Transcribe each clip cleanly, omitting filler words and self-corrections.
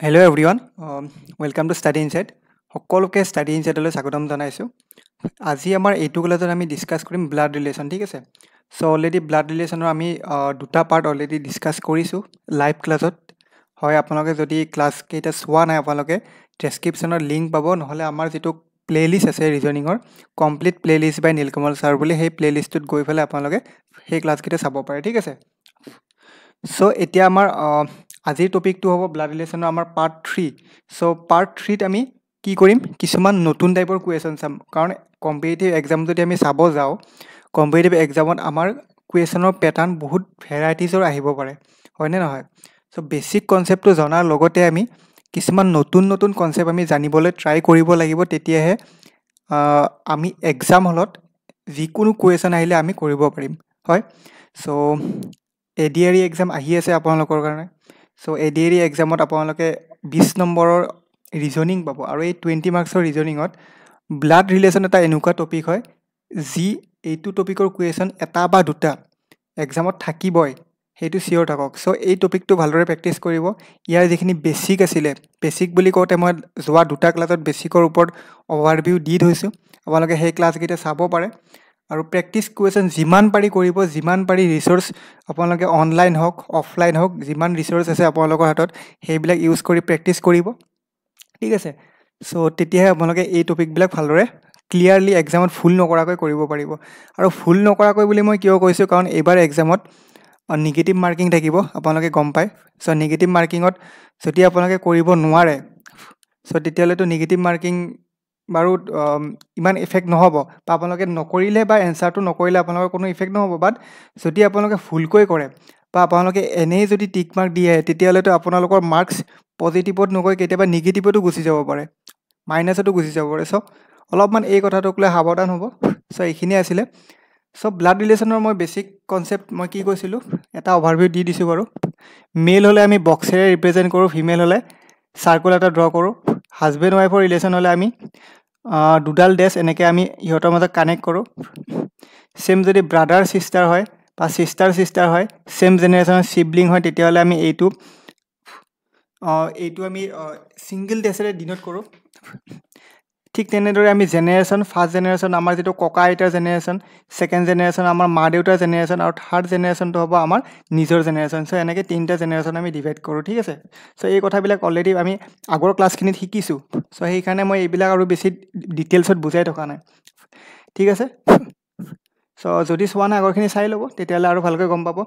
Hello everyone, welcome to Study Insight. সকলোকে study ইনচাইটলৈ স্বাগতম জনাইছোঁ। আজি আমাৰ এইটো ক্লাছত আমি ডিছকাছ কৰিম ব্লাড ৰিলেশ্যন, ঠিক আছে। চ' অলৰেডি ব্লাড ৰিলেশ্যনৰ আমি দুটা পাৰ্ট অলৰেডি ডিছকাছ কৰিছোঁ লাইভ ক্লাছত। হয়, আপোনালোকে যদি ক্লাছকেইটা চোৱা নাই আপোনালোকে ডেছক্ৰিপশ্যনৰ লিংক পাব, নহ'লে আমাৰ যিটো প্লে'লিষ্ট আছে ৰিজনিঙৰ কমপ্লিট প্লে'লিষ্ট বাই নীলকমল ছাৰ বুলি, সেই প্লে'লিষ্টটোত গৈ পেলাই আপোনালোকে সেই ক্লাছকেইটা চাব পাৰে, ঠিক আছে। চ' এতিয়া আমাৰ আজিৰ টপিকটো হ'ব ব্লাড ৰিলেশ্যনৰ আমাৰ পাৰ্ট 3। চ' পাৰ্ট 3ত আমি কি কৰিম, কিছুমান নতুন টাইপৰ কুৱেশ্যন চাম, কাৰণ কম্পিটিটিভ এক্সাম যদি আমি চাব যাওঁ, কম্পিটিটিভ এক্সামত আমাৰ কুৱেশ্যনৰ পেটাৰ্ণ বহুত ভেৰাইটিজৰ আহিব পাৰে, হয়নে নহয়। চ' বেছিক কনচেপ্টটো জনাৰ লগতে আমি কিছুমান নতুন নতুন কনচেপ্ট আমি জানিবলৈ ট্ৰাই কৰিব লাগিব, তেতিয়াহে আমি এক্সাম হলত যিকোনো কুৱেশ্যন আহিলে আমি কৰিব পাৰিম, হয়। চ' ADRE এক্সাম আহি আছে আপোনালোকৰ কাৰণে। চ' ADRE এক্সামত আপোনালোকে 20 নম্বৰৰ ৰিজনিং পাব, আৰু এই 20 মাৰ্কছৰ ৰিজনিঙত ব্লাড ৰিলেশ্যন এটা এনেকুৱা টপিক হয় যি এইটো টপিকৰ কুৱেশ্যন এটা বা দুটা এক্সামত থাকিবই, সেইটো চিয়'ৰ থাকক। চ' এই টপিকটো ভালদৰে প্ৰেক্টিছ কৰিব। ইয়াৰ যিখিনি বেছিক আছিলে, বেছিক বুলি কওঁতে মই যোৱা দুটা ক্লাছত বেছিকৰ ওপৰত অভাৰভিউ দি থৈছোঁ, আপোনালোকে সেই ক্লাছকেইটা চাব পাৰে। আৰু প্ৰেক্টিছ কুৱেশ্যন যিমান পাৰি কৰিব, যিমান পাৰি ৰিচ'ৰ্চ আপোনালোকে অনলাইন হওক অফলাইন হওক, যিমান ৰিচ'ৰ্চ আছে আপোনালোকৰ হাতত সেইবিলাক ইউজ কৰি প্ৰেক্টিছ কৰিব, ঠিক আছে। চ' তেতিয়াহে আপোনালোকে এই টপিকবিলাক ভালদৰে ক্লিয়াৰলি এক্সামত ভুল নকৰাকৈ কৰিব পাৰিব। আৰু ভুল নকৰাকৈ বুলি মই কিয় কৈছোঁ, কাৰণ এইবাৰ এক্সামত নিগেটিভ মাৰ্কিং থাকিব, আপোনালোকে গম পায়। চ' নিগেটিভ মাৰ্কিঙত যদি আপোনালোকে কৰিব নোৱাৰে, চ' তেতিয়াহ'লেতো নিগেটিভ মাৰ্কিং বাৰু ইমান ইফেক্ট নহ'ব, বা আপোনালোকে নকৰিলে বা এনচাৰটো নকৰিলে আপোনালোকৰ কোনো ইফেক্ট নহ'ব। বাট যদি আপোনালোকে ভুলকৈ কৰে বা আপোনালোকে এনেই যদি টিক মাৰ্ক দিয়ে, তেতিয়াহ'লেতো আপোনালোকৰ মাৰ্কছ পজিটিভত নগৈ কেতিয়াবা নিগেটিভতো গুচি যাব পাৰে, মাইনাছতো গুচি যাব পাৰে। চ' অলপমান এই কথাটোক লৈ সাৱধান হ'ব। চ' এইখিনিয়ে আছিলে। চ' ব্লাড ৰিলেশ্যনৰ মই বেছিক কনচেপ্ট মই কি কৈছিলোঁ, এটা অভাৰভিউ দি দিছোঁ বাৰু। মেল হ'লে আমি বক্সেৰে ৰিপ্ৰেজেণ্ট কৰোঁ, ফিমেল হ'লে চাৰ্কুল এটা ড্ৰ কৰোঁ। হাজবেণ্ড ৱাইফৰ ৰিলেশ্যন হ'লে আমি দুডাল ডেছ এনেকৈ আমি ইহঁতৰ মাজত কানেক্ট কৰোঁ। ছেম যদি ব্ৰাদাৰ ছিষ্টাৰ হয় বা ছিষ্টাৰ হয়, ছেম জেনেৰেশ্যনৰ চিবলিং হয়, তেতিয়াহ'লে আমি এইটো আমি ছিংগল ডেছেৰে ডিন'ট কৰোঁ। ঠিক তেনেদৰে আমি জেনেৰেশ্যন, ফাৰ্ষ্ট জেনেৰেশ্যন আমাৰ যিটো ককা আইতাৰ জেনেৰেশ্যন, ছেকেণ্ড জেনেৰেশ্যন আমাৰ মা দেউতাৰ জেনেৰেশ্যন, আৰু থাৰ্ড জেনেৰেশ্যনটো হ'ব আমাৰ নিজৰ জেনেৰেশ্যন। চ' এনেকৈ তিনিটা জেনেৰেশ্যন আমি ডিভাইড কৰোঁ, ঠিক আছে। চ' এই কথাবিলাক অলৰেডি আমি আগৰ ক্লাছখিনিত শিকিছোঁ। চ' সেইকাৰণে মই এইবিলাক আৰু বেছি ডিটেইলছত বুজাই থকা নাই, ঠিক আছে। চ' যদি চোৱা নাই আগৰখিনি চাই ল'ব, তেতিয়াহ'লে আৰু ভালকৈ গম পাব।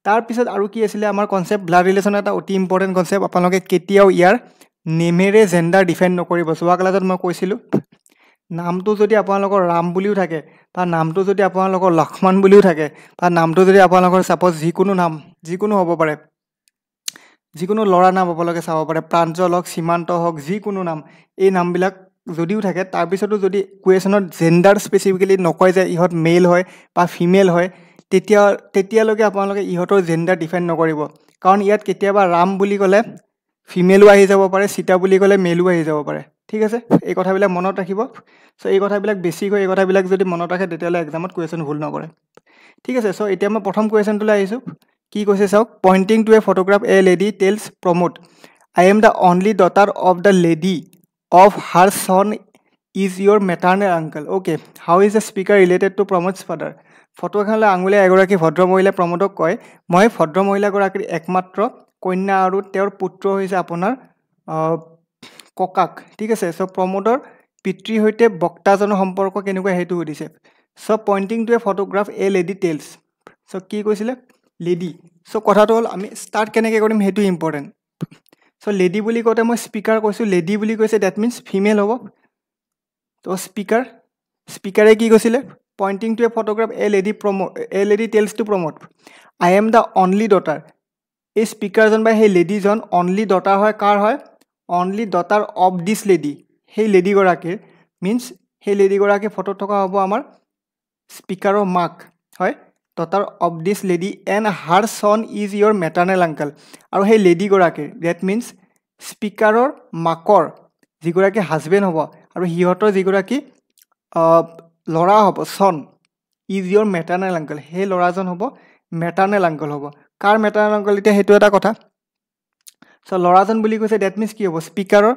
তাৰপিছত আৰু কি আছিলে আমাৰ কনচেপ্ট, ব্লাড ৰিলেশ্যনৰ এটা অতি ইম্পৰ্টেণ্ট কনচেপ্ট, আপোনালোকে কেতিয়াও ইয়াৰ নেমেৰে জেণ্ডাৰ ডিফাইন নকৰিব। যোৱা ক্লাছত মই কৈছিলোঁ, নামটো যদি আপোনালোকৰ ৰাম বুলিও থাকে, বা নামটো যদি আপোনালোকৰ লক্ষ্মণ বুলিও থাকে, বা নামটো যদি আপোনালোকৰ ছাপ'জ যিকোনো নাম, যিকোনো হ'ব পাৰে, যিকোনো ল'ৰা নাম আপোনালোকে চাব পাৰে, প্ৰাঞ্জল হওক, সীমান্ত হওক, যিকোনো নাম, এই নামবিলাক যদিও থাকে, তাৰপিছতো যদি কুৱেশ্যনত জেণ্ডাৰ স্পেচিফিকেলি নকয় যে ইহঁত মেল হয় বা ফিমেল হয়, তেতিয়ালৈকে আপোনালোকে ইহঁতৰ জেণ্ডাৰ ডিফাইন নকৰিব। কাৰণ ইয়াত কেতিয়াবা ৰাম বুলি ক'লে ফিমেলো আহি যাব পাৰে, সীতা বুলি ক'লে মেলো আহি যাব পাৰে, ঠিক আছে। এই কথাবিলাক মনত ৰাখিব। চ' এই কথাবিলাক বেছিক হয়, এই কথাবিলাক যদি মনত ৰাখে তেতিয়াহ'লে এক্সামত কুৱেশ্যন ভুল নকৰে, ঠিক আছে। চ' এতিয়া মই প্ৰথম কুৱেশ্যনটোলৈ আহিছোঁ। কি কৈছে চাওক, pointing to a photograph a lady tells Pramod, I am the only daughter of the lady of her son is your maternal uncle. Okay, how is the speaker related to Pramod's father. Photo এখনলৈ আঙুলিয়াই এগৰাকী ভদ্ৰ মহিলাই প্ৰমোদক কয়, মই ভদ্ৰ মহিলাগৰাকীৰ একমাত্ৰ কন্যা আৰু তেওঁৰ পুত্ৰ হৈছে আপোনাৰ ককাক, ঠিক আছে। চ' প্ৰমোদৰ পিতৃৰ সৈতে বক্তাজনৰ সম্পৰ্ক কেনেকুৱা সেইটো সুধিছে। So' pointing to a photograph a lady tells. So' কি কৈছিলে, লেডি। চ' কথাটো হ'ল আমি ষ্টাৰ্ট কেনেকৈ কৰিম সেইটো ইম্পৰ্টেণ্ট। চ' লেডি বুলি কওঁতে মই স্পীকাৰ কৈছোঁ, লেডি বুলি কৈছে, ডেট মিনছ ফিমেল হ'ব। ত' স্পীকাৰে কি কৈছিলে, pointing to a photograph a lady tells to promote, I am the only daughter. এই স্পীকাৰজন বা সেই লেডিজন অনলি ডটাৰ হয়, কাৰ হয়, only daughter of this lady, সেই লেডিগৰাকীৰ, মিনছ সেই লেডিগৰাকীৰ ফটোত থকা হ'ব আমাৰ স্পীকাৰৰ মাক, হয়, daughter of this lady and her son is your maternal uncle. আৰু সেই লেডিগৰাকীৰ, ডেট মিনছ স্পীকাৰৰ মাকৰ যিগৰাকী হাজবেণ্ড হ'ব, আৰু সিহঁতৰ যিগৰাকী ল'ৰা হ'ব, চন, ইজ ইয়'ৰ মেটাৰ্নেল আংকল, সেই ল'ৰাজন হ'ব মেটাৰ্নেল আংকল হ'ব। কাৰ মেটাৰ্নেল আংকল, এতিয়া সেইটো এটা কথা। সো ল'ৰাজন বুলি কৈছে ডেট মিন্স কি হ'ব স্পীকাৰৰ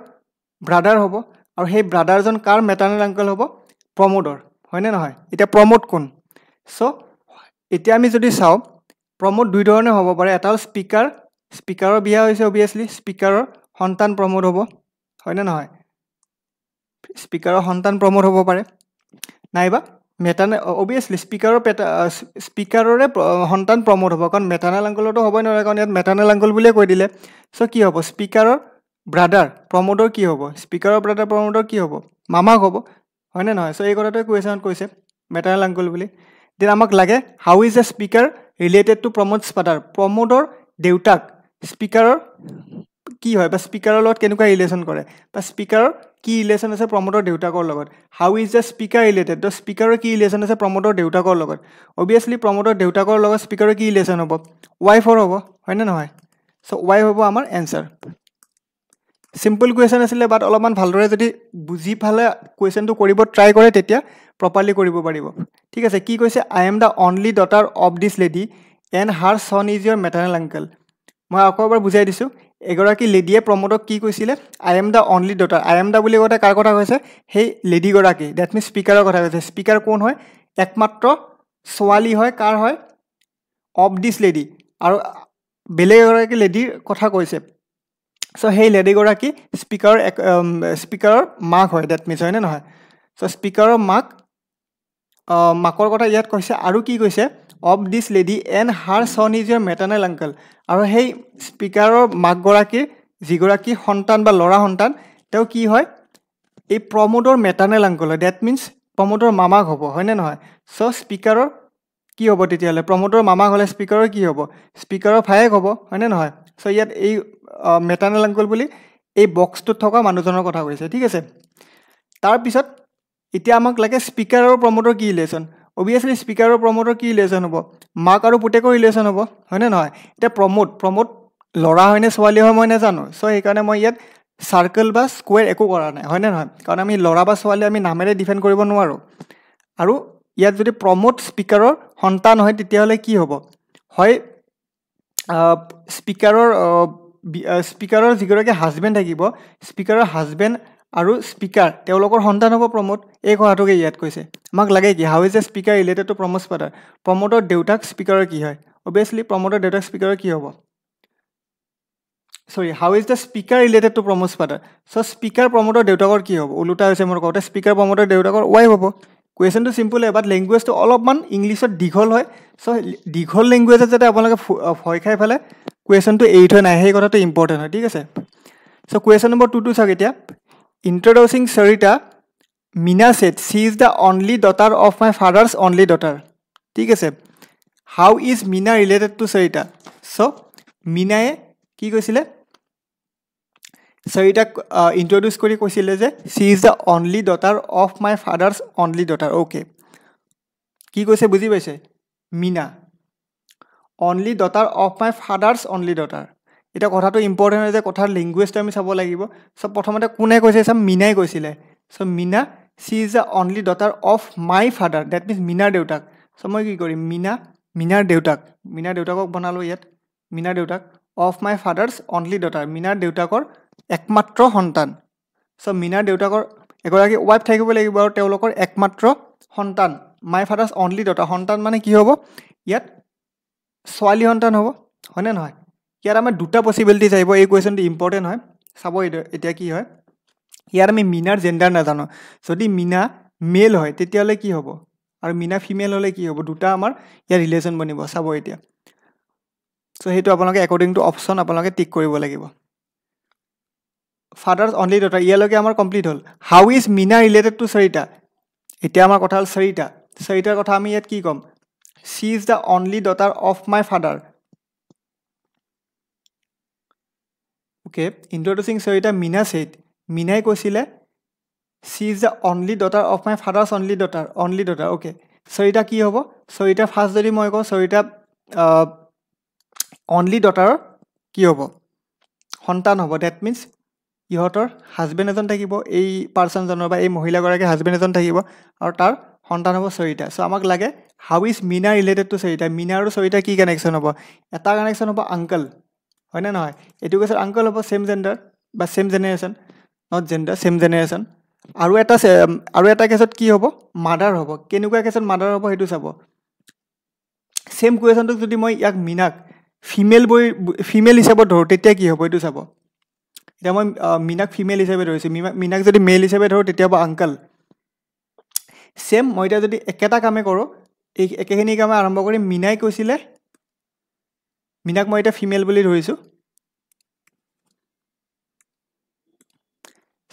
ব্ৰাদাৰ হ'ব আৰু সেই ব্ৰাদাৰজন কাৰ মেটাৰনেল আংকল হ'ব প্ৰমোদৰ হয়নে নহয় এতিয়া প্ৰমোদ কোন সো এতিয়া আমি যদি চাওঁ প্ৰমোদ দুই ধৰণে হ'ব পাৰে এটা হ'ল স্পীকাৰৰ বিয়া হৈছে অবিয়াছলি স্পীকাৰৰ সন্তান প্ৰমোদ হ'ব হয়নে নহয় স্পীকাৰৰ সন্তান প্ৰমোদ হ'ব পাৰে নাইবা মেটাৰনেল অবিয়াছলি স্পীকাৰৰে সন্তান প্ৰমোদ হ'ব কাৰণ মেটাৰনেল আংকলতো হ'বই নোৱাৰে কাৰণ ইয়াত মেটাৰনেল আংকল বুলিয়ে কৈ দিলে সো কি হ'ব স্পীকাৰৰ ব্ৰাদাৰ প্ৰমোদৰ কি হ'ব স্পীকাৰৰ ব্ৰাদাৰ প্ৰমোদৰ কি হ'ব মামাক হ'ব হয়নে নহয় সো এই কথাটোৱে কুৱেশ্যনত কৈছে মেটাৰনেল আংকল বুলি দেন আমাক লাগে how is a speaker related to Pramod's father প্ৰমোদৰ দেউতাক স্পীকাৰৰ কি হয় বা স্পীকাৰৰ লগত কেনেকুৱা ৰিলেশ্যন কৰে বা স্পীকাৰৰ কি ৰিলেশ্যন আছে প্ৰমোদৰ দেউতাকৰ লগত হাউ ইজ দ্য স্পীকাৰ ৰিলেটেড ত স্পীকাৰৰ কি ৰিলেশ্যন আছে প্ৰমোদৰ দেউতাকৰ লগত অবিয়াছলি প্ৰমোদৰ দেউতাকৰ লগত স্পীকাৰৰ কি ৰিলেশ্যন হ'ব ৱাইফৰ হ'ব হয়নে নহয় সো ৱাইফ হ'ব আমাৰ এনচাৰ সিম্পল কুৱেশ্যন আছিলে বাট অলপমান ভালদৰে যদি বুজি পালে কুৱেশ্যনটো কৰিব ট্ৰাই কৰে তেতিয়া প্ৰপাৰলি কৰিব পাৰিব ঠিক আছে কি কৈছে I am the only daughter of this lady and her son is your maternal uncle মই আকৌ এবাৰ বুজাই দিছোঁ এগৰাকী লেডিয়ে প্ৰমোদক কি কৈছিলে আই am the only daughter I am the বুলি কওঁতে কাৰ কথা কৈছে সেই লেডিগৰাকী ডেট মিনছ স্পীকাৰৰ কথা কৈছে স্পীকাৰ কোন হয় একমাত্ৰ ছোৱালী হয় কাৰ হয় অফ দিছ লেডি আৰু বেলেগ এগৰাকী লেডিৰ কথা কৈছে সো সেই লেডিগৰাকী স্পীকাৰৰ মাক হয় ডেট মিনছ হয়নে নহয় সো স্পীকাৰৰ মাকৰ কথা ইয়াত কৈছে আৰু কি কৈছে of this lady and her son is your maternal uncle আৰু সেই স্পীকাৰৰ মাকগৰাকীৰ যিগৰাকী সন্তান বা ল'ৰা সন্তান তেওঁ কি হয় এই প্ৰমোদৰ মেটাৰনেল আংকল হয় ডেট মিনছ প্ৰমোদৰ মামাক হ'ব হয়নে নহয় সো স্পীকাৰৰ কি হ'ব তেতিয়াহ'লে প্ৰমোদৰ মামাক হ'লে স্পীকাৰৰ কি হ'ব স্পীকাৰৰ ভায়েক হ'ব হয়নে নহয় সো ইয়াত এই মেটাৰনেল আংকল বুলি এই বক্সটোত থকা মানুহজনৰ কথা কৈছে ঠিক আছে তাৰপিছত এতিয়া আমাক লাগে স্পীকাৰৰ প্ৰমোদৰ কি ৰিলেশ্যন অবিয়াছলি স্পীকাৰৰ প্ৰমোদৰ কি ৰিলেশ্যন হ'ব মাক আৰু পুতেকৰ ৰিলেশ্যন হ'ব হয়নে নহয় এতিয়া প্ৰমোদ ল'ৰা হয়নে ছোৱালী হয় মই নাজানো সো সেইকাৰণে মই ইয়াত চাৰ্কেল বা স্কুৱেৰ একো কৰা নাই হয়নে নহয় কাৰণ আমি ল'ৰা বা ছোৱালী আমি নামেৰে ডিফাইন কৰিব নোৱাৰোঁ আৰু ইয়াত যদি প্ৰমোদ স্পীকাৰৰ সন্তান হয় তেতিয়াহ'লে কি হ'ব হয় স্পীকাৰৰ যিগৰাকী হাজবেণ্ড থাকিব স্পীকাৰৰ হাজবেণ্ড আৰু স্পীকাৰ তেওঁলোকৰ সন্তান হ'ব প্ৰমোদ এই কথাটোকে ইয়াত কৈছে আমাক লাগে কি how is a speaker related to Pramod's father প্ৰমোদৰ দেউতাক স্পীকাৰৰ কি হয় অবিয়াছলি প্ৰমোদৰ দেউতাক স্পীকাৰৰ কি হ'ব how is the speaker related to Pramod's father so speaker প্ৰমোদৰ দেউতাকৰ কি হ'ব ওলোটা হৈছে মোৰ কওঁতে স্পীকাৰ প্ৰমোদৰ দেউতাকৰ ৱাইফ হ'ব কুৱেশ্যনটো চিম্পুল হয় বাট লেংগুৱেজটো অলপমান ইংলিছত দীঘল হয় সো দীঘল লেংগুৱেজত যাতে আপোনালোকে ভয় খাই পেলাই কুৱেশ্যনটো এৰি থৈ নাই সেই কথাটো ইম্পৰ্টেণ্ট হয় ঠিক আছে সো কুৱেশ্যন নম্বৰ 2 চাওক এতিয়া introducing Sarita Meena said she is the only daughter of my father's only daughter ঠিক আছে how is Meena related to Sarita so মিনায়ে কি কৈছিলে সৰিতাক ইন্ট্ৰডিউচ কৰি কৈছিলে যে she is the only daughter of my father's only daughter okay কি কৈছে বুজি পাইছে Meena only daughter of my father's only daughter এটা কথাটো ইম্পৰ্টেণ্ট হয় যে কথাৰ লেংগুৱেজটো আমি চাব লাগিব সব প্ৰথমতে কোনে কৈছে চাম মিনাই কৈছিলে so Meena she is the only daughter of my father that means মিনাৰ দেউতাক সো মই কি কৰিম মিনাৰ দেউতাকক বনালোঁ ইয়াত মিনাৰ দেউতাক of my father's only daughter মিনাৰ দেউতাকৰ একমাত্ৰ সন্তান সো মিনাৰ দেউতাকৰ এগৰাকী ৱাইফ থাকিব লাগিব আৰু তেওঁলোকৰ একমাত্ৰ সন্তান মাই ফাদাৰ্ছ অনলি ডটাৰ সন্তান মানে কি হ'ব ইয়াত ছোৱালী সন্তান হ'ব হয়নে নহয় ইয়াত আমাৰ দুটা পচিবিলিটিজ আহিব এই কুৱেশ্যনটো ইম্পৰ্টেণ্ট হয় চাব এতিয়া কি হয় ইয়াত আমি মিনাৰ জেণ্ডাৰ নাজানো যদি মিনা মেল হয় তেতিয়াহ'লে কি হ'ব আৰু মিনা ফিমেল হ'লে কি হ'ব দুটা আমাৰ ইয়াৰ ৰিলেশ্যন বনিব চাব এতিয়া সো সেইটো আপোনালোকে একৰ্ডিং টু অপশ্যন আপোনালোকে টিক কৰিব লাগিব ফাদাৰ্ছ অনলি ডটাৰ ইয়ালৈকে আমাৰ কমপ্লিট হ'ল how is Meena related to Sarita এতিয়া আমাৰ কথা হ'ল সৰিতাৰ কথা আমি ইয়াত কি ক'ম she is the only daughter of my father okay introducing Sarita Meena said মিনাই কৈছিলে she is the only daughter of my father's only daughter okay Sarita কি হ'ব সৰিতা ফাৰ্ষ্ট যদি মই কওঁ সৰিতা অনলি ডটাৰৰ কি হ'ব সন্তান হ'ব ডেট মিনছ ইহঁতৰ হাজবেণ্ড এজন থাকিব এই পাৰ্চনজনৰ বা এই মহিলাগৰাকীৰ হাজবেণ্ড এজন থাকিব আৰু তাৰ সন্তান হ'ব সৰিতা সো আমাক লাগে how is Meena related to Sarita Meena আৰু সৰিতা কি কানেকশ্যন হ'ব এটা কানেকশ্যন হ'ব আংকল হয় না নহয় এইটো কেছত আংকল হ'ব সেম জেন্ডাৰ বা same generation not gender same generation আৰু এটা কেছত কি হ'ব মাদাৰ হ'ব কেনেকুৱা কেছত মাদাৰ হ'ব সেইটো চাব সেম কুৱেশ্যনটোক যদি মই ইয়াক মিনাক ফিমেল হিচাপত ধৰোঁ তেতিয়া কি হ'ব এইটো চাব এতিয়া মই মিনাক ফিমেল হিচাপে ধৰিছোঁ মিনাক যদি মেল হিচাপে ধৰোঁ তেতিয়া হ'ব আংকল সেম মই এতিয়া যদি একেটা কামে কৰোঁ এই একেখিনি কামে আৰম্ভ কৰি মিনাই কৈছিলে মিনাক মই এতিয়া ফিমেল বুলি ধৰিছোঁ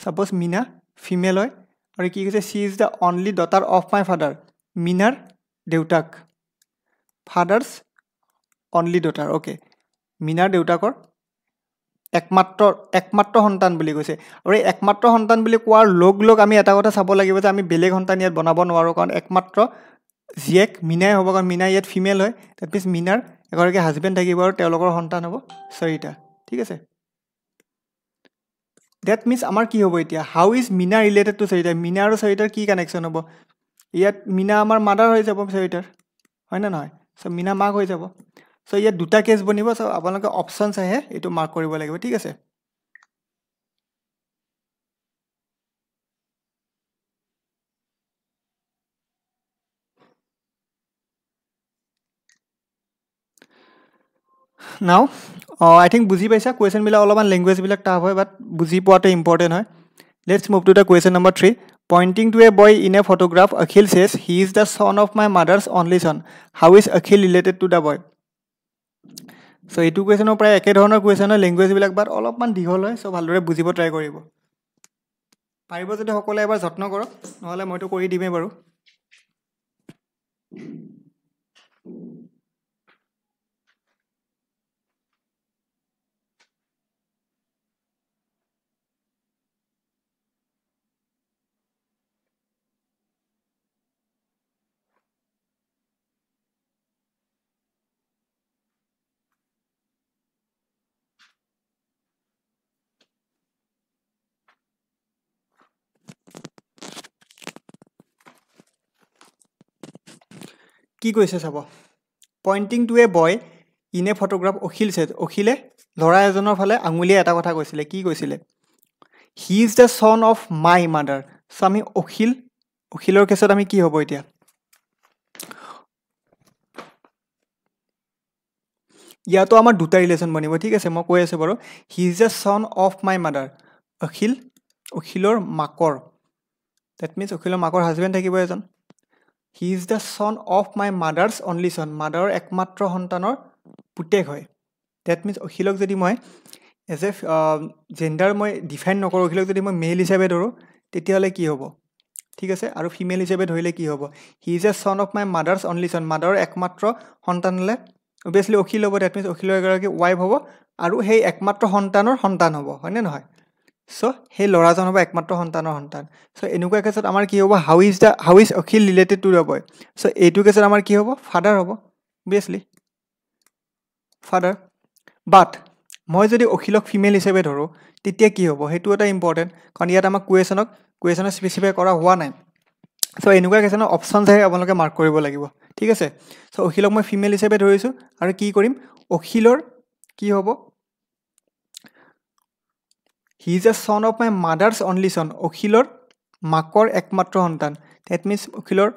সাপোজ মিনা ফিমেল হয় আৰু কি কৈছে she is the only daughter of my father মিনাৰ দেউতাক ফাদাৰ্ছ অনলি ডটাৰ অ'কে মিনাৰ দেউতাকৰ একমাত্ৰ সন্তান বুলি কৈছে আৰু এই একমাত্ৰ সন্তান বুলি কোৱাৰ লগ আমি এটা কথা চাব লাগিব যে আমি বেলেগ সন্তান ইয়াত বনাব নোৱাৰোঁ কাৰণ একমাত্ৰ জীয়েক মিনাই হ'ব কাৰণ মিনা ইয়াত ফিমেল হয় ডেট মিনছ মিনাৰ এগৰাকী হাজবেণ্ড থাকিব আৰু তেওঁলোকৰ সন্তান হ'ব 4টা ঠিক আছে ডেট মিনছ আমাৰ কি হ'ব এতিয়া হাউ ইজ মিনা ৰিলেটেড টু 4টা মিনা আৰু 4টাৰ কি কানেকশ্যন হ'ব ইয়াত মিনা আমাৰ মাদাৰ হৈ যাব 4টাৰ হয় না নহয় চ' মিনা মাক হৈ যাব চ' ইয়াত দুটা কেছ বনিব চ' আপোনালোকে অপশ্যনছ আহে এইটো মাৰ্ক কৰিব লাগিব ঠিক আছে নাও আই থিংক বুজি পাইছা কুৱেশ্যনবিলাক অলপমান লেংগুৱেজবিলাক টাফ হয় বাট বুজি পোৱাটো ইম্পৰ্টেণ্ট হয় let's move to the question number 3 pointing to a boy in a photograph Akhil says he is the son of my mother's only son how is Akhil related to the boy so' এইটো কুৱেশ্যনৰ প্ৰায় একেধৰণৰ question হয় লেংগুৱেজবিলাক বাট অলপমান দীঘল হয় চ' ভালদৰে বুজিব ট্ৰাই কৰিব পাৰিব যদি সকলোৱে এবাৰ যত্ন কৰক নহ'লে মইতো কৰি দিমেই বাৰু কি কৈছে চাব pointing to a boy in a photograph Akhil চেজ অখিলে ল'ৰা এজনৰ ফালে আঙুলিয়ে এটা কথা কৈছিলে কি কৈছিলে হি is the son of my mother চ' আমি অখিলৰ কেছত আমি কি হ'ব এতিয়া ইয়াতো আমাৰ দুটা ৰিলেশ্যন বনিব ঠিক আছে মই কৈ আছোঁ বাৰু হি is the son of my mother অখিলৰ মাকৰ ডেট মিনছ অখিলৰ মাকৰ হাজবেণ্ড থাকিব এজন হি is the son of my mother's only চন মাদাৰৰ একমাত্ৰ সন্তানৰ পুতেক হয় ডেট মিনছ অখিলক যদি মই এজ এ জেণ্ডাৰ মই ডিফাইন নকৰোঁ অখিলক যদি মই মেল হিচাপে ধৰোঁ তেতিয়াহ'লে কি হ'ব ঠিক আছে আৰু ফিমেল হিচাপে ধৰিলে কি হ'ব হি is a son of my mother's only চন মাদাৰৰ একমাত্ৰ সন্তান হ'লে অভিয়াছলি অখিল হ'ব ডেট মিনছ অখিলৰ এগৰাকী ৱাইফ হ'ব আৰু সেই একমাত্ৰ সন্তানৰ সন্তান হ'ব হয়নে নহয় চ' সেই ল'ৰাজন হ'ব একমাত্ৰ সন্তানৰ সন্তান চ' এনেকুৱা কেছত আমাৰ কি হ'ব how is Akhil related to the boy so' এইটো কেছত আমাৰ কি হ'ব ফাদাৰ হ'ব অভিয়াছলি ফাদাৰ বাট মই যদি অখিলক ফিমেল হিচাপে ধৰোঁ তেতিয়া কি হ'ব সেইটো এটা ইম্পৰ্টেণ্ট কাৰণ ইয়াত আমাক কুৱেশ্যনত স্পেচিফাই কৰা হোৱা নাই চ' এনেকুৱা কিছুমান অপশ্যনছ আহে আপোনালোকে মাৰ্ক কৰিব লাগিব ঠিক আছে চ' অখিলক মই ফিমেল হিচাপে ধৰিছোঁ আৰু কি কৰিম অখিলৰ কি হ'ব হি is a son of my mother's only চন অখিলৰ মাকৰ একমাত্ৰ সন্তান ডেট মিনছ অখিলৰ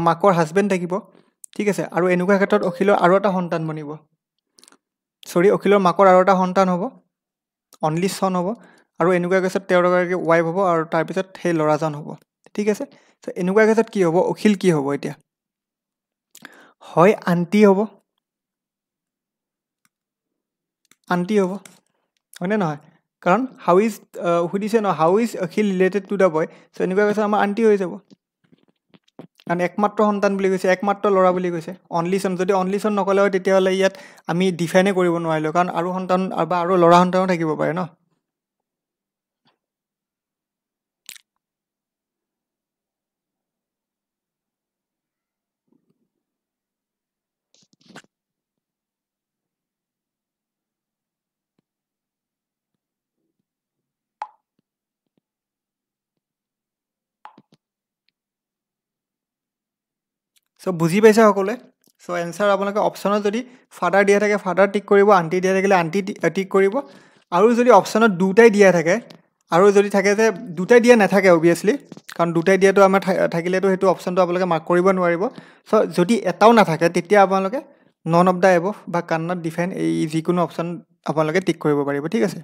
মাকৰ হাজবেণ্ড থাকিব ঠিক আছে আৰু এনেকুৱা ক্ষেত্ৰত অখিলৰ আৰু এটা সন্তান বনিব অখিলৰ মাকৰ আৰু এটা সন্তান হ'ব অনলি চন হ'ব আৰু এনেকুৱা কেছত তেওঁৰ এগৰাকী ৱাইফ হ'ব আৰু তাৰপিছত সেই ল'ৰাজন হ'ব ঠিক আছে চ' এনেকুৱা কেছত কি হ'ব অখিল কি হ'ব এতিয়া হয় আণ্টি হ'ব হয়নে নহয় কাৰণ হাউ ইজ সুধিছে ন how is Akhil related to the boy so' এনেকুৱা কৈছে আমাৰ আণ্টি হৈ যাব কাৰণ একমাত্ৰ সন্তান বুলি কৈছে একমাত্ৰ ল'ৰা বুলি কৈছে অনলি চন যদি অনলি চন নক'লে হয় তেতিয়াহ'লে ইয়াত আমি ডিফাইনে কৰিব নোৱাৰিলোঁ কাৰণ আৰু সন্তান বা আৰু ল'ৰা সন্তানো থাকিব পাৰে ন চ' বুজি পাইছে সকলোৱে সো এনসাৰ আপোনালোকে অপশ্যনত যদি ফাদাৰ দিয়া থাকে ফাদাৰ টিক কৰিব, আণ্টি দিয়া থাকিলে আণ্টি টিক কৰিব, আৰু যদি অপশ্যনত দুটাই দিয়া থাকে আৰু যদি থাকে যে দুটাই দিয়া নাথাকে অবভিয়াছলি, কাৰণ দুটাই দিয়াটো আমাৰ থাকিলেতো সেইটো অপশ্যনটো আপোনালোকে মাৰ্ক কৰিব নোৱাৰিব। চ' যদি এটাও নাথাকে তেতিয়া আপোনালোকে নন অফ দ্য এবভ বা কান নট ডিফাইন এই যিকোনো অপশ্যন আপোনালোকে টিক কৰিব পাৰিব, ঠিক আছে।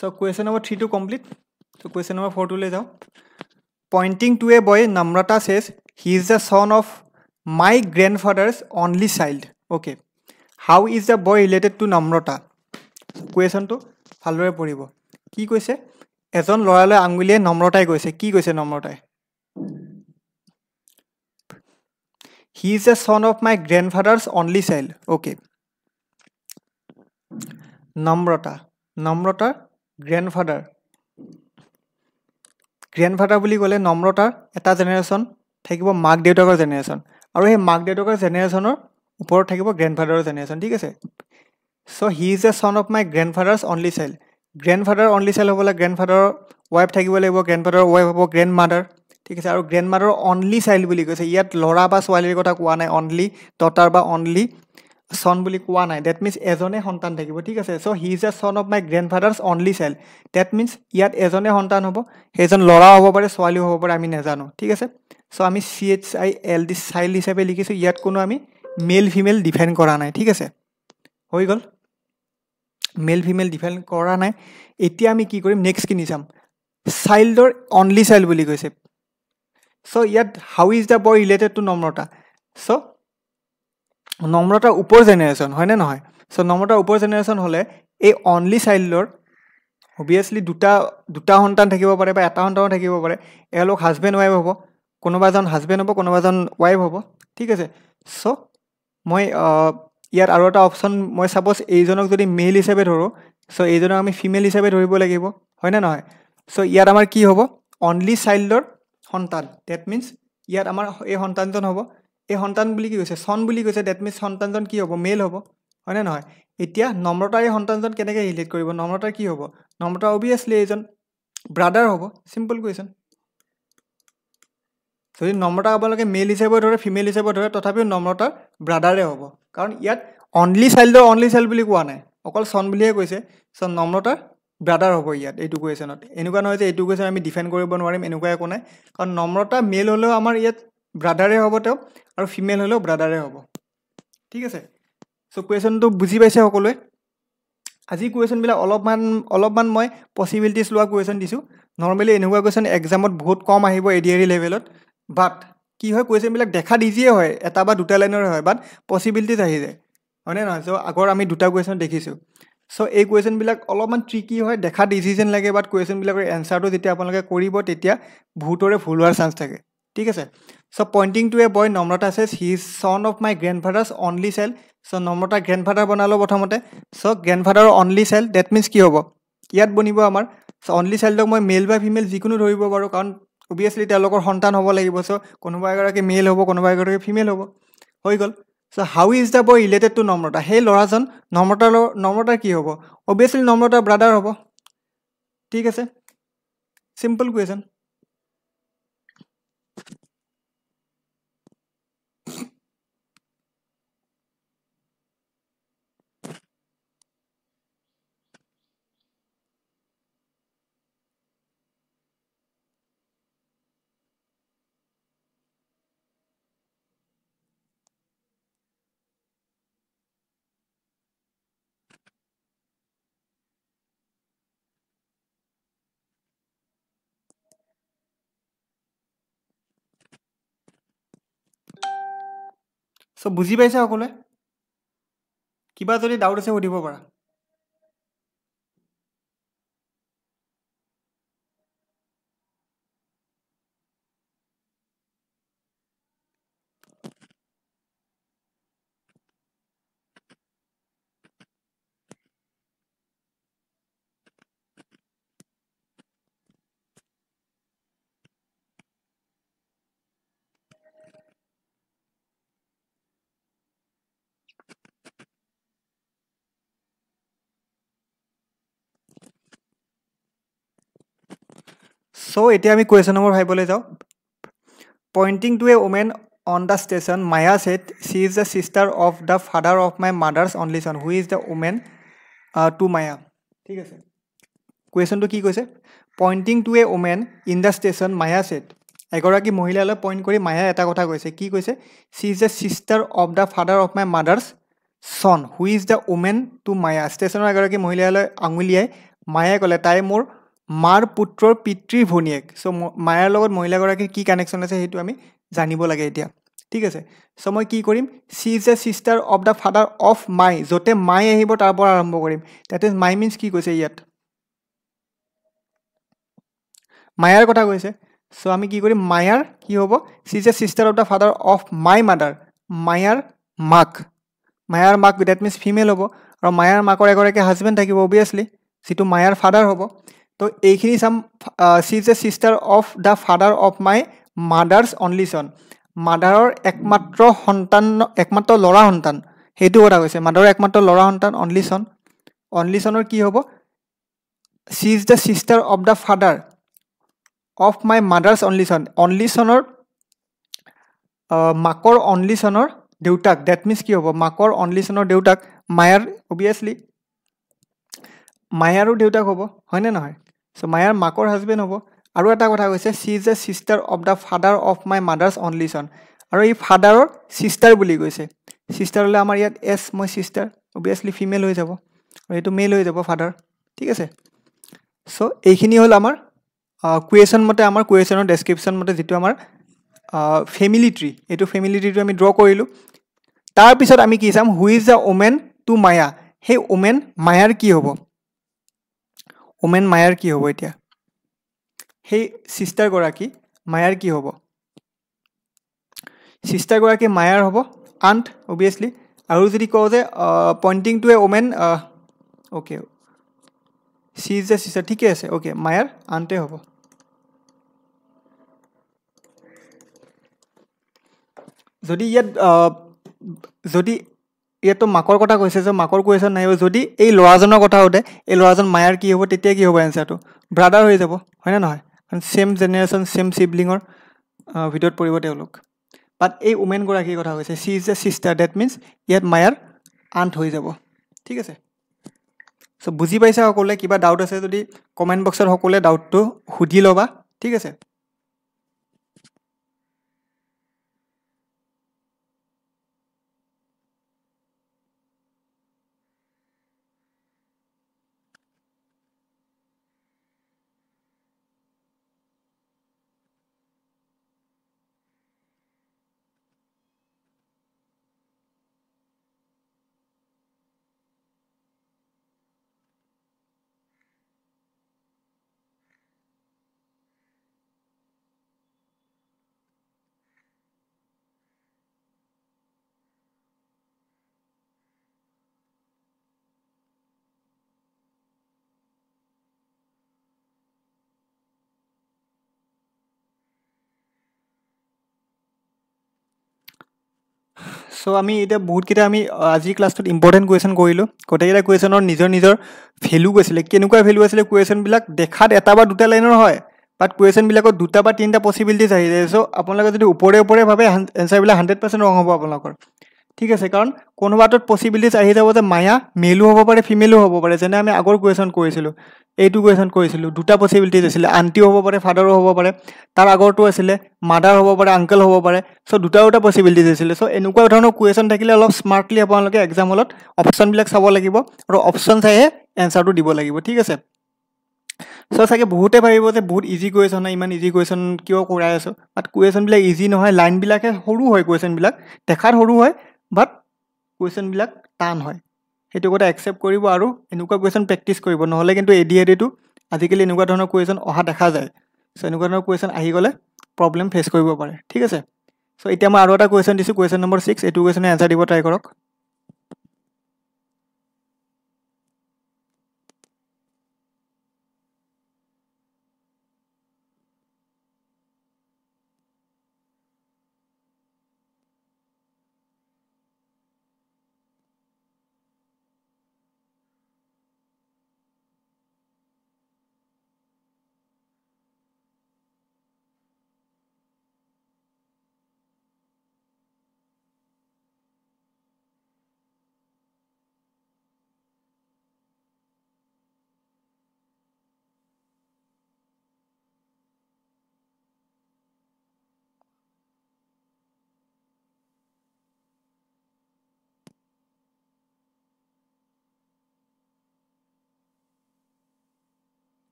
So question number 3 to complete. So question number 4 to le jao. Pointing to a boy, Namrata says, he is the son of my grandfather's only child. Okay. How is the boy related to Namrata? Question to ভালদৰে পঢ়িব। কি কৈছে? এজন ল'ৰালৈ আঙুলিয়ে নম্ৰতাই কৈছে। কি কৈছে নম্ৰতাই? He is the son of my grandfather's only child. Okay. নম্ৰতাৰ grandfather বুলি ক'লে নম্ৰতাৰ এটা জেনেৰেশ্যন থাকিব মাক দেউতাকৰ জেনেৰেশ্যন, আৰু সেই মাক দেউতাকৰ জেনেৰেশ্যনৰ ওপৰত থাকিব গ্ৰেণ্ডফাদাৰৰ জেনেৰেশ্যন, ঠিক আছে। চ' হি is a son of my grandfather's only child. Grandfather only child হ'বলৈ গ্ৰেণ্ডফাদাৰৰ ৱাইফ থাকিব লাগিব, গ্ৰেণ্ডফাদাৰৰ ৱাইফ হ'ব গ্ৰেণ্ড মাদাৰ, ঠিক আছে। আৰু গ্ৰেণ্ড মাদাৰৰ অনলি চাইল্ড বুলি কৈছে, ইয়াত ল'ৰা বা ছোৱালীৰ কথা কোৱা নাই, অনলি ডটাৰ বা অনলি চন বুলি কোৱা নাই। ডেট মিনছ এজনে সন্তান থাকিব, ঠিক আছে। চ' হি is a son of my grandfather's only child. That means ইয়াত এজনে সন্তান হ'ব, সেইজন ল'ৰাও হ'ব পাৰে ছোৱালীও হ'ব পাৰে, আমি নাজানো, ঠিক আছে। চ' আমি CHILD চাইল্ড হিচাপে লিখিছোঁ, ইয়াত কোনো আমি মেল ফিমেল ডিফাইন কৰা নাই, ঠিক আছে। হৈ গ'ল, মেল ফিমেল ডিফাইন কৰা নাই। এতিয়া আমি কি কৰিম, নেক্সট কিনি চাম। চাইল্ডৰ অনলি চাইল্ড বুলি কৈছে। চ' ইয়াত how is the boy related to Namrata. So' নম্ৰতাৰ ওপৰ জেনেৰেশ্যন হয়নে নহয়? চ' নম্ৰতাৰ ওপৰ জেনেৰেশ্যন হ'লে এই অনলি চাইল্ডৰ অবভিয়াছলি দুটা সন্তান থাকিব পাৰে বা এটা সন্তানো থাকিব পাৰে। এওঁলোক হাজবেণ্ড ৱাইফ হ'ব, কোনোবা এজন হাজবেণ্ড হ'ব, কোনোবা এজন ৱাইফ হ'ব, ঠিক আছে। চ' মই ইয়াত আৰু এটা অপশ্যন, মই ছাপ'জ এইজনক যদি মেল হিচাপে ধৰোঁ, চ' এইজনক আমি ফিমেল হিচাপে ধৰিব লাগিব, হয়নে নহয়? চ' ইয়াত আমাৰ কি হ'ব, অনলি চাইল্ডৰ সন্তান। ডেট মিনছ ইয়াত আমাৰ এই সন্তানজন হ'ব, এই সন্তান বুলি কি কৈছে, চন বুলি কৈছে, ডেট মিনছ সন্তানজন কি হ'ব, মেল হ'ব, হয়নে নহয়? এতিয়া নম্ৰতাৰ এই সন্তানজন কেনেকৈ ৰিলেট কৰিব, নম্ৰতাৰ কি হ'ব, নম্ৰতা অবভিয়াছলি এইজন ব্ৰাদাৰ হ'ব, চিম্পল কুৱেশ্যন। যদি নম্ৰতা আপোনালোকে মেল হিচাপে ধৰে, ফিমেল হিচাপে ধৰে, তথাপিও নম্ৰতাৰ ব্ৰাদাৰে হ'ব, কাৰণ ইয়াত অনলি চাইল্ডৰ অনলি চাইল্ড বুলি কোৱা নাই, অকল চন বুলিহে কৈছে। চ' নম্ৰতাৰ ব্ৰাদাৰ হ'ব ইয়াত এইটো কুৱেশ্যনত। এনেকুৱা নহয় যে এইটো কুৱেশ্যন আমি ডিফাইন কৰিব নোৱাৰিম, এনেকুৱা একো নাই, কাৰণ নম্ৰতা মেল হ'লেও আমাৰ ইয়াত ব্ৰাদাৰে হ'ব তেওঁ, আৰু ফিমেল হ'লেও ব্ৰাদাৰে হ'ব, ঠিক আছে। চ' কুৱেশ্যনটো বুজি পাইছে সকলোৱে? আজি কুৱেশ্যনবিলাক অলপমান মই পচিবিলিটিছ লোৱা কুৱেশ্যন দিছোঁ। নৰ্মেলি এনেকুৱা কুৱেশ্যন এক্সামত বহুত কম আহিব ADRE লেভেলত, বাট কি হয়, কুৱেশ্যনবিলাক দেখাত ইজিয়ে হয়, এটা বা দুটা লাইনৰে হয়, বাট পচিবিলিটিজ আহি যায়, হয়নে নহয়? চ' আগৰ আমি দুটা কুৱেশ্যন দেখিছোঁ। চ' এই কুৱেশ্যনবিলাক অলপমান ট্ৰিকি হয়, দেখাত ইজি যেন লাগে, বাট কুৱেশ্যনবিলাকৰ এনচাৰটো যেতিয়া আপোনালোকে কৰিব তেতিয়া বহুতৰে ভুল হোৱাৰ চান্স থাকে, ঠিক আছে। চ' pointing to a boy, Namrata says he is son of my grandfather's only child. So' Namrata grandfather বনালোঁ প্ৰথমতে। চ' গ্ৰেণ্ডফাদাৰৰ অনলি চাইল্ড, ডেট মিনছ কি হ'ব, ইয়াত বনিব আমাৰ চ' অনলি চাইল্ডক মই মেল বা ফিমেল যিকোনো ধৰিব পাৰোঁ, কাৰণ অবভিয়াছলি তেওঁলোকৰ সন্তান হ'ব লাগিব। চ' কোনোবা এগৰাকী মেল হ'ব, কোনোবা এগৰাকী ফিমেল হ'ব, হৈ গ'ল। So' how is the boy related to Namrata, সেই ল'ৰাজন নম্ৰতাৰ কি হ'ব, অবভিয়াছলি নম্ৰতাৰ ব্ৰাদাৰ হ'ব, ঠিক আছে, চিম্পল কুৱেশ্যন। চ' বুজি পাইছে সকলোৱে? কিবা যদি ডাউট আছে সুধিব পাৰা। সো এতিয়া আমি কুৱেশ্যন নম্বৰ 5 লৈ যাওঁ pointing to a woman on the station Maya said she is the sister of the father of my mother's only son who is the woman to Maya ঠিক আছে কুৱেশ্যনটো কি কৈছে pointing to a woman in the station Maya said এগৰাকী মহিলালৈ point কৰি মায়া এটা কথা কৈছে কি কৈছে she is the sister of the father of my mother's son who is the woman to Maya ষ্টেচনৰ এগৰাকী মহিলালৈ আঙুলিয়াই মায়াই ক'লে তাই মোৰ মাৰ পুত্ৰৰ পিতৃৰ ভনীয়েক চ' মায়াৰ লগত মহিলাগৰাকীৰ কি কানেকশ্যন আছে সেইটো আমি জানিব লাগে এতিয়া ঠিক আছে চ' মই কি কৰিম C is the sister of the father of মাই য'তে মাই আহিব তাৰ পৰা আৰম্ভ কৰিম ডেট ইজ মাই মিনছ কি কৈছে ইয়াত মায়াৰ কথা কৈছে চ' আমি কি কৰিম মায়াৰ কি হ'ব C is the sister of the father of my mother মায়াৰ মাক ডেট মিনছ ফিমেল হ'ব আৰু মায়াৰ মাকৰ এগৰাকী হাজবেণ্ড থাকিব অভিয়াছলি যিটো মায়াৰ ফাদাৰ হ'ব তো এইখিনি চাম C is the sister of the father of my mother's only চন মাদাৰৰ একমাত্ৰ ল'ৰা সন্তান সেইটো কথা কৈছে মাদাৰৰ একমাত্ৰ ল'ৰা সন্তান অনলি চনৰ কি হ'ব C is the sister of the father of my mother's only চনৰ মাকৰ অনলি চনৰ দেউতাক ডেট মিনছ কি হ'ব মাকৰ অনলি চনৰ দেউতাক মায়াৰ অভিয়াছলি মায়াৰো দেউতাক হ'ব হয়নে নহয় চ' মায়াৰ মাকৰ হাজবেণ্ড হ'ব আৰু এটা কথা কৈছে she is the sister of the father of my mother's only চন আৰু এই ফাদাৰৰ ছিষ্টাৰ বুলি কৈছে ছিষ্টাৰ হ'লে আমাৰ ইয়াত এছ মই ছিষ্টাৰ অভিয়াছলি ফিমেল হৈ যাব আৰু এইটো মেল হৈ যাব ফাদাৰ ঠিক আছে চ' এইখিনি হ'ল আমাৰ কুৱেশ্যন মতে আমাৰ কুৱেশ্যনৰ ডেছক্ৰিপশ্যন মতে যিটো আমাৰ ফেমিলি ট্ৰী এইটো ফেমিলি ট্ৰীটো আমি ড্ৰ কৰিলোঁ তাৰপিছত আমি কি চাম who is the woman to Maya সেই ওমেন মায়াৰ কি হ'ব এতিয়া সেই ছিষ্টাৰগৰাকী মায়াৰ কি হ'ব ছিষ্টাৰগৰাকী মায়াৰ হ'ব আণ্ট অভিয়াছলি আৰু যদি কওঁ যে pointing to a woman okay she is the sister ঠিকে আছে অ'কে মায়াৰ আণ্টে হ'ব যদি ইয়াততো মাকৰ কথা কৈছে যে মাকৰ কুৱেশ্যন নাহিব যদি এই ল'ৰাজনৰ কথা সোধে এই ল'ৰাজন মায়াৰ কি হ'ব তেতিয়া কি হ'ব এনচাৰটো ব্ৰাদাৰ হৈ যাব হয়নে নহয় কাৰণ ছেম জেনেৰেশ্যন ছেম চিবলিঙৰ ভিতৰত পৰিব তেওঁলোক বাট এই ওমেনগৰাকীৰ কথা কৈছে she is the sister date means ইয়াত মায়াৰ আণ্ট হৈ যাব ঠিক আছে চ' বুজি পাইছা সকলোৱে কিবা ডাউট আছে যদি কমেণ্ট বক্সত সকলোৱে ডাউটটো সুধি ল'বা ঠিক আছে চ' আমি এতিয়া বহুতকেইটা আমি আজিৰ ক্লাছটোত ইম্পৰ্টেণ্ট কুৱেশ্যন কৰিলোঁ গোটেইকেইটা কুৱেশ্যনৰ নিজৰ ভেলু কৈছিলে কেনেকুৱা ভেলু আছিলে কুৱেশ্যনবিলাক দেখাত এটা বা দুটা লাইনৰ হয় বাট কুৱেশ্যনবিলাকত দুটা বা তিনিটা পচিবিলিটিজ আহি যায় চ' আপোনালোকে যদি ওপৰে ভাবে এনচাৰবিলাক 100% ৰং হ'ব আপোনালোকৰ ঠিক আছে কাৰণ কোনোবাটোত পচিবিলিটিজ আহি যাব যে মায়া মেলো হ'ব পাৰে ফিমেলো হ'ব পাৰে যেনে আমি আগৰ কুৱেশ্যন কৰিছিলোঁ দুটা পচিবিলিটিজ আছিলে আণ্টিও হ'ব পাৰে ফাদাৰো হ'ব পাৰে তাৰ আগৰটো আছিলে মাদাৰ হ'ব পাৰে আংকল হ'ব পাৰে চ' দুটা পচিবিলিটিজ আছিলে চ' এনেকুৱা ধৰণৰ কুৱেশ্যন থাকিলে অলপ স্মাৰ্টলি আপোনালোকে এক্সাম হলত অপশ্যনবিলাক চাব লাগিব আৰু অপশ্যন চাইহে এনচাৰটো দিব লাগিব ঠিক আছে চ' চাগে বহুতে ভাবিব যে বহুত ইজি কুৱেশ্যন হয় ইমান ইজি কুৱেশ্যন কিয় কৰাই আছোঁ বাট কুৱেশ্যনবিলাক ইজি নহয় লাইনবিলাকে সৰু হয় কুৱেশ্যনবিলাক দেখাত সৰু হয় বাট কুৱেশ্যনবিলাক টান হয় সেইটো কথা একচেপ্ট কৰিব আৰু এনেকুৱা কুৱেশ্যন প্ৰেক্টিছ কৰিব নহ'লে কিন্তু এডিটো আজিকালি এনেকুৱা ধৰণৰ কুৱেশ্যন অহা দেখা যায় চ' এনেকুৱা ধৰণৰ কুৱেশ্যন আহি গ'লে প্ৰব্লেম ফেচ কৰিব পাৰে ঠিক আছে চ' এতিয়া মই আৰু এটা কুৱেশ্যন দিছোঁ কুৱেশ্যন নম্বৰ 6 এইটো কুৱেশ্যনে এনচাৰ দিব ট্ৰাই কৰক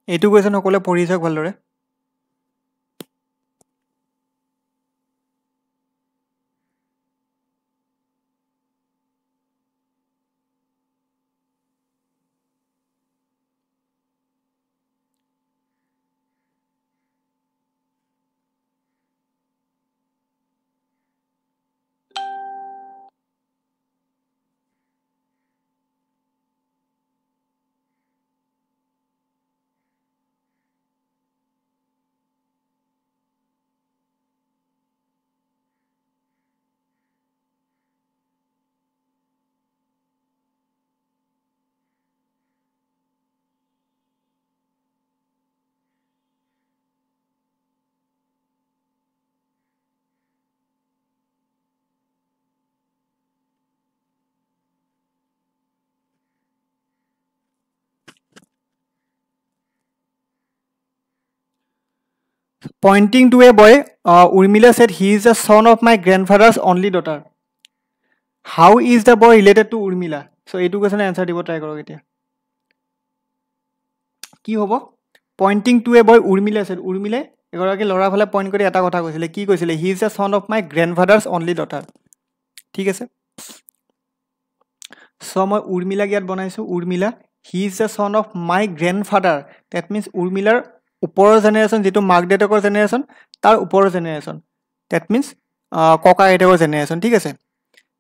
এইটো কুৱেশ্যন সকলোৱে পঢ়ি চাওক ভালদৰে Pointing to a boy, Urmila said, he is the son of my grandfather's only daughter. How is the boy related to Urmila? So, এইটো question answer দিব try কৰক এতিয়া কি হ'ব pointing to a boy Urmila said, Urmila এগৰাকী ল'ৰা ফালে point কৰি এটা কথা কৈছিলে কি কৈছিলে he is the son of my grandfather's only daughter ঠিক আছে so মই Urmila ইয়াত বনাইছো Urmila he is the son of my grandfather that means Urmilar উপৰৰ জেনেৰেশ্যন যেটো মাক দেউতাকৰ জেনেৰেশ্যন তাৰ উপৰৰ জেনেৰেশ্যন that means ককা আইতাকৰ জেনেৰেশ্যন ঠিক আছে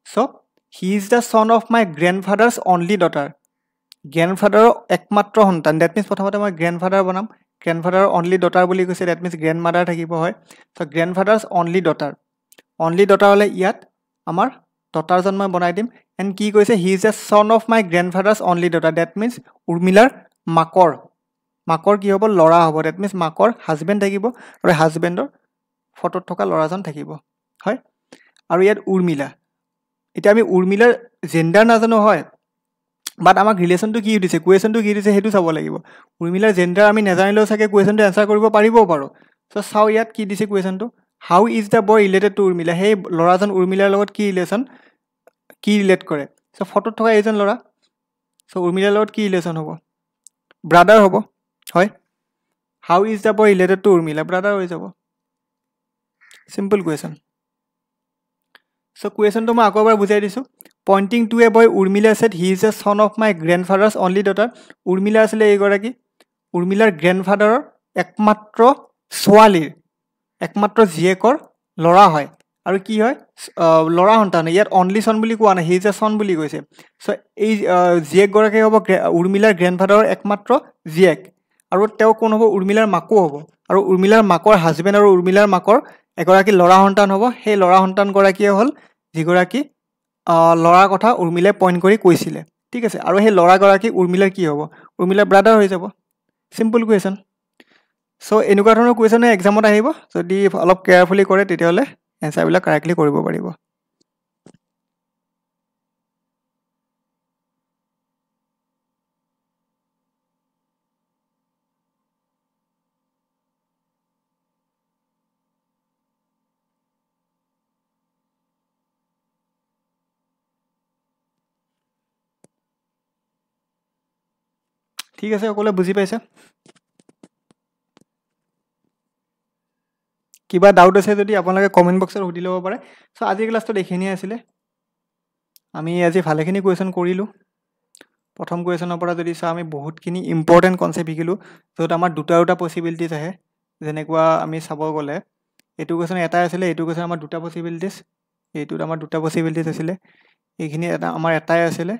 so he is the son of my grandfather's only daughter grandfather একমাত্ৰ সন্তান that means প্ৰথমতে মই grandfather বনাম grandfather only daughter বুলি কৈছে that means grandmother থাকিব হয় so grandfather's only daughter হলে ইয়াত আমাৰ daughter জন মই বনাই দিম and কি কৈছে he is the son of my grandfather's only daughter that means উৰ্মিলাৰ মাকৰ কি হ'ব লৰা হ'ব that means মাকৰ হাজবেণ্ড থাকিব আৰু হাজবেণ্ডৰ ফটোত থকা লৰাজন থাকিব হয় আৰু ইয়াত উৰ্মিলা এটা আমি উৰ্মিলাৰ জেন্ডাৰ নাজানো হয় বাট আমাক ৰিলেশনটো কি দিছে কোৱেশ্যনটো কি দিছে হেতু চাব লাগিব উৰ্মিলাৰ জেন্ডাৰ আমি নাজানিলেও সাকে কোৱেশ্যনটো আনসাৰ কৰিব পাৰিবও পাৰো সো চাও ইয়াত কি দিছে কোৱেশ্যনটো how is the boy related to Urmila হে লৰাজন উৰ্মিলাৰ লগত কি ৰিলেশন কি ৰিলেট কৰে সো ফটোত থকা এজন লৰা সো উৰ্মিলাৰ লগত কি ৰিলেশন হ'ব ব্ৰাদাৰ হ'ব হয় how is the boy related to Urmila brother হৈ যাব সিম্পল কোৱেশ্যন সো কোৱেশ্যনটো মই আকৌ এবাৰ বুজাই দিছো pointing to a boy Urmila said he is the son of my grandfather's only daughter Urmila asile egoraki Urmilar grandfather ekmatro swalir ekmatro jiekor lora hoy aru ki hoy lora hontan yar only son buli koa na he is a son buli koise so ei jiek goraki hobo Urmilar grandfather ekmatro jiek aru teo kon hobo Urmilar mako hobo aru Urmilar makor husband aru Urmilar makor egoraki lora hontan hobo he lora hontan goraki hol jigoraki লৰা কথা উৰ্মিলাই point কৰি কৈছিলে ঠিক আছে আৰু হে লৰা গৰাকী উৰ্মিলাৰ কি হ'ব উৰ্মিলাৰ ব্ৰাদাৰ হৈ যাব সিম্পল কোৱেশ্যন সো এনেকুৱা ধৰণৰ কোৱেশ্যন এক্সামত আহিব যদি অলপ কেয়াৰফুলি কৰে তেতিয়াহলে এনসাৰ বিলাক কাৰেক্টলি কৰিব পাৰিব ঠিক আছে সকলে বুজি পাইছে কিবা ডাউট আছে যদি আপোনালোকে কমেন্ট বক্সত সুধি লব পাৰে সো আজি ক্লাছটো দেখিনি আছিল আমি আজি ভালেখিনি কোৱেশ্যন কৰিলো প্ৰথম কোৱেশ্যনৰ পৰা যদি চা আমি বহুতখিনি ইম্পৰ্টেন্ট কনসেপ্ট শিকিলো যত আমাৰ দুটা পসিবিলিটিজ আহে যেনেকুৱা আমি চাব গলে এটো কোৱেশ্যন এটা আছিল এটো কোৱেশ্যন আমাৰ দুটা পসিবিলিটিজ এইটোত আমাৰ দুটা পসিবিলিটিজ আছিল এইখিনি এটা আমাৰ এটাই আছিল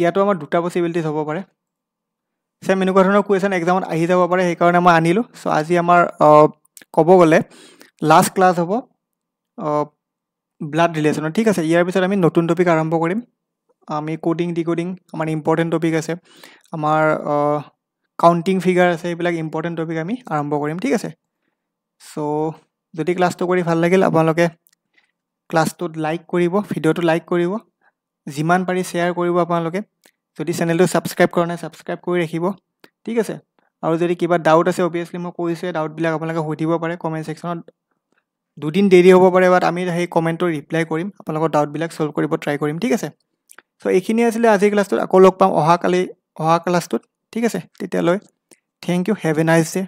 ইয়াতো আমাৰ দুটা পসিবিলিটিজ হ'ব পাৰে সেম এনেকুৱা ধৰণৰ কোৱেশ্যন এক্সামত আহি যাব পাৰে সেই কাৰণে মই আনিলো সো আজি আমাৰ কব গলে লাষ্ট ক্লাস হ'ব ব্লাড ৰিলেশন ঠিক আছে ইয়াৰ পিছত আমি নতুন টপিক আৰম্ভ কৰিম আমি কোডিং ডিকোডিং আমাৰ ইম্পৰ্টেন্ট টপিক আছে আমাৰ কাউন্টিং ফিগাৰ আছে এইবিলাক ইম্পৰ্টেন্ট টপিক আমি আৰম্ভ কৰিম ঠিক আছে সো যদি ক্লাসটো কৰি ভাল লাগিল আপোনালোকে ক্লাসটো লাইক কৰিব ভিডিওটো লাইক কৰিব যিমান পাৰি শেয়াৰ কৰিব আপোনালোকে যদি চেনেলটো সাবস্ক্ৰাইব কৰা নাই সাবস্ক্ৰাইব কৰি ৰাখিব ঠিক আছে আৰু যদি কিবা ডাউট আছে অবিয়াসলি মই কৈছে ডাউট বিলাক আপোনালোকে সুধিব পাৰে কমেন্ট সেকশনত দুদিন দেৰি হ'ব পাৰে বাট আমি সেই কমেন্টৰ ৰিপ্লাই কৰিম আপোনালোকৰ ডাউট বিলাক সলভ কৰিব ট্ৰাই কৰিম ঠিক আছে সো এইখিনি আছিল আজি ক্লাছটো আকৌ লগ পাম অহা ক্লাছটোত ঠিক আছে তেতিয়ালৈ thank you, have a nice day.